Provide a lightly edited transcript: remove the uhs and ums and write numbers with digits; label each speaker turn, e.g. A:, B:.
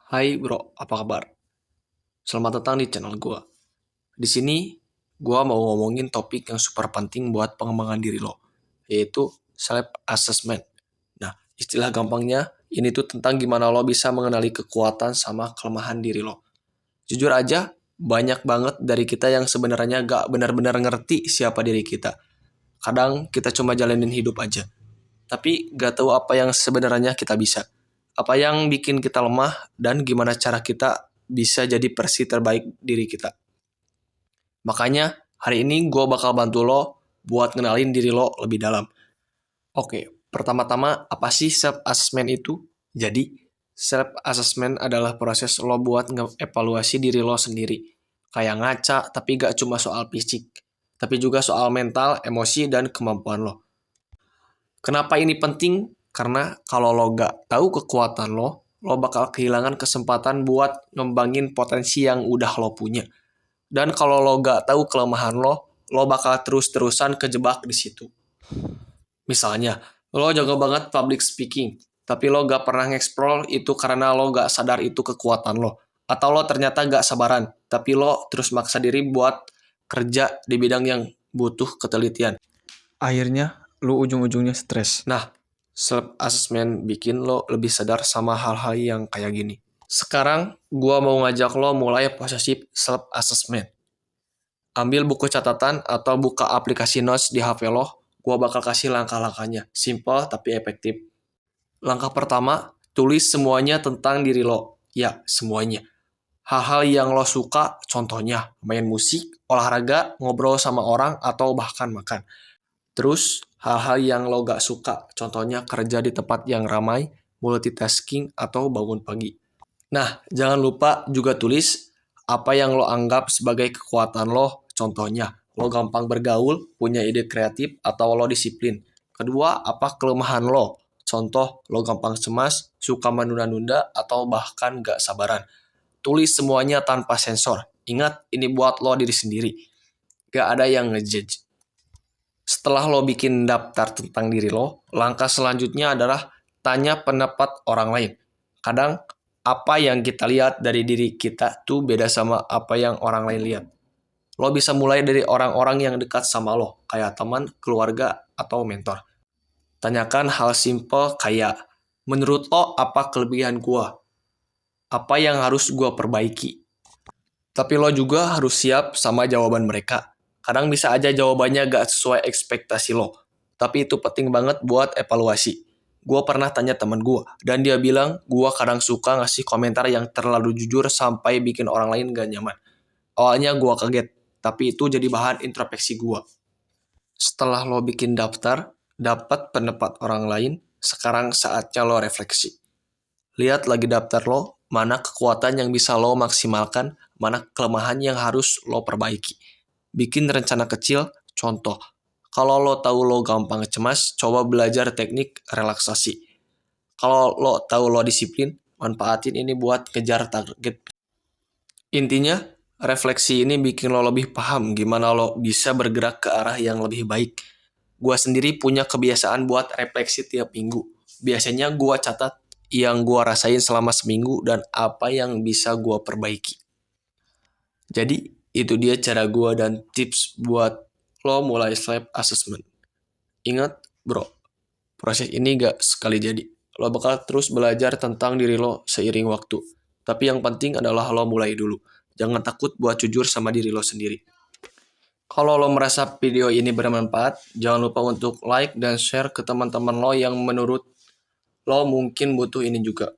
A: Hai bro, apa kabar? Selamat datang di channel gua. Di sini gua mau ngomongin topik yang super penting buat pengembangan diri lo, yaitu self assessment. Nah, istilah gampangnya ini tuh tentang gimana lo bisa mengenali kekuatan sama kelemahan diri lo. Jujur aja, banyak banget dari kita yang sebenarnya gak benar-benar ngerti siapa diri kita. Kadang kita cuma jalanin hidup aja, tapi gak tahu apa yang sebenarnya kita bisa. Apa yang bikin kita lemah dan gimana cara kita bisa jadi versi terbaik diri kita. Makanya hari ini gue bakal bantu lo buat ngenalin diri lo lebih dalam. Oke, pertama-tama apa sih self-assessment itu? Jadi, self-assessment adalah proses lo buat ngevaluasi diri lo sendiri. Kayak ngaca, tapi gak cuma soal fisik, tapi juga soal mental, emosi, dan kemampuan lo. Kenapa ini penting? Karena kalau lo gak tahu kekuatan lo bakal kehilangan kesempatan buat ngembangin potensi yang udah lo punya. Dan kalau lo gak tahu kelemahan lo bakal terus-terusan kejebak di situ. Misalnya, lo jago banget public speaking, tapi lo gak pernah nge-explore itu karena lo gak sadar itu kekuatan lo. Atau lo ternyata gak sabaran, tapi lo terus maksa diri buat kerja di bidang yang butuh ketelitian. Akhirnya, lo ujung-ujungnya stres. Nah, self-assessment bikin lo lebih sadar sama hal-hal yang kayak gini. Sekarang, gua mau ngajak lo mulai posesif self-assessment. Ambil buku catatan atau buka aplikasi notes di HP lo, gua bakal kasih langkah-langkahnya. Simple tapi efektif. Langkah pertama, tulis semuanya tentang diri lo. Ya, semuanya. Hal-hal yang lo suka, contohnya main musik, olahraga, ngobrol sama orang, atau bahkan makan. Terus, hal-hal yang lo gak suka, contohnya kerja di tempat yang ramai, multitasking, atau bangun pagi. Nah, jangan lupa juga tulis apa yang lo anggap sebagai kekuatan lo, contohnya lo gampang bergaul, punya ide kreatif, atau lo disiplin. Kedua, apa kelemahan lo? Contoh, lo gampang cemas, suka menunda-nunda, atau bahkan gak sabaran. Tulis semuanya tanpa sensor. Ingat, ini buat lo diri sendiri. Gak ada yang ngejudge. Setelah lo bikin daftar tentang diri lo, langkah selanjutnya adalah tanya pendapat orang lain. Kadang, apa yang kita lihat dari diri kita tuh beda sama apa yang orang lain lihat. Lo bisa mulai dari orang-orang yang dekat sama lo, kayak teman, keluarga, atau mentor. Tanyakan hal simple kayak, menurut lo apa kelebihan gua? Apa yang harus gua perbaiki? Tapi lo juga harus siap sama jawaban mereka. Kadang bisa aja jawabannya gak sesuai ekspektasi lo. Tapi itu penting banget buat evaluasi. Gue pernah tanya temen gue, dan dia bilang gue kadang suka ngasih komentar yang terlalu jujur sampai bikin orang lain gak nyaman. Awalnya gue kaget, tapi itu jadi bahan introspeksi gue. Setelah lo bikin daftar, dapat pendapat orang lain, sekarang saatnya lo refleksi. Lihat lagi daftar lo, mana kekuatan yang bisa lo maksimalkan, mana kelemahan yang harus lo perbaiki. Bikin rencana kecil, contoh. Kalau lo tahu lo gampang cemas, coba belajar teknik relaksasi. Kalau lo tahu lo disiplin, manfaatin ini buat kejar target. Intinya, refleksi ini bikin lo lebih paham gimana lo bisa bergerak ke arah yang lebih baik. Gua sendiri punya kebiasaan buat refleksi tiap minggu. Biasanya gua catat yang gua rasain selama seminggu dan apa yang bisa gua perbaiki. Jadi, itu dia cara gua dan tips buat lo mulai self assessment. Ingat, bro, proses ini gak sekali jadi. Lo bakal terus belajar tentang diri lo seiring waktu. Tapi yang penting adalah lo mulai dulu. Jangan takut buat jujur sama diri lo sendiri. Kalau lo merasa video ini bermanfaat, jangan lupa untuk like dan share ke teman-teman lo yang menurut lo mungkin butuh ini juga.